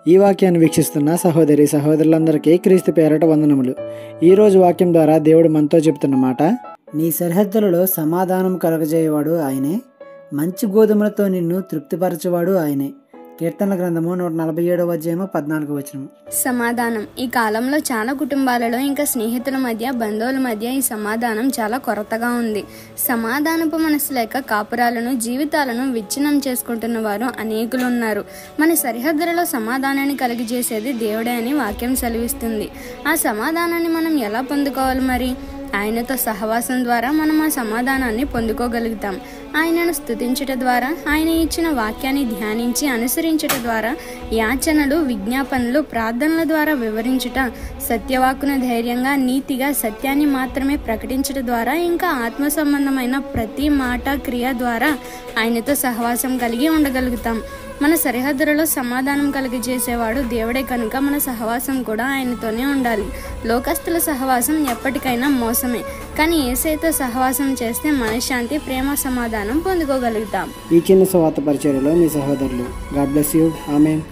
ఈ వాక్యాన్ని వీక్షిస్తున్న సహోదరి సహోదరులందరికీ క్రీస్తు పేరట వందనములు. ఈరోజు వాక్యం ద్వారా దేవుడు మనతో చెప్తున్న మాట, నీ సరిహద్దులలో సమాధానం కలగజేయవాడు ఆయనే, మంచి గోధుమలతో నిన్ను తృప్తిపరచువాడు ఆయనే. కీర్తనల గ్రంథము 147:14. సమాధానం. ఈ కాలంలో చాలా కుటుంబాలలో ఇంకా స్నేహితుల మధ్య, బంధువుల మధ్య ఈ సమాధానం చాలా కొరతగా ఉంది. సమాధానపు మనసు లేక కాపురాలను, జీవితాలను విచ్ఛిన్నం చేసుకుంటున్న వారు అనేకులు ఉన్నారు. మన సరిహద్దులలో సమాధానాన్ని కలిగజేసేది దేవుడే అని వాక్యం సెలవిస్తుంది. ఆ సమాధానాన్ని మనం ఎలా పొందుకోవాలి మరి? ఆయనతో సహవాసం ద్వారా మనం ఆ సమాధానాన్ని పొందుకోగలుగుతాం. ఆయనను స్తుతించట ద్వారా, ఆయన ఇచ్చిన వాక్యాన్ని ధ్యానించి అనుసరించట ద్వారా, యాచనలు, విజ్ఞాపనలు, ప్రార్థనల ద్వారా వివరించుట, సత్యవాక్కును ధైర్యంగా, నీతిగా, సత్యాన్ని మాత్రమే ప్రకటించట ద్వారా, ఇంకా ఆత్మ సంబంధమైన ప్రతి మాట, క్రియ ద్వారా ఆయనతో సహవాసం కలిగి ఉండగలుగుతాం. మన సరిహద్దులలో సమాధానం కలిగజేసేవాడు దేవుడే కనుక మన సహవాసం కూడా ఆయనతోనే ఉండాలి. లోకస్తుల సహవాసం ఎప్పటికైనా మోసమే, కానీ యేసయ్యతో సహవాసం చేస్తే మనశ్శాంతి, ప్రేమ, సమాధానం పొందుకోగలుగుతాం. ఈ చిన్న సువార్త పరిచర్యలో మీ సహోదరులు. God bless you. ఆమేన్.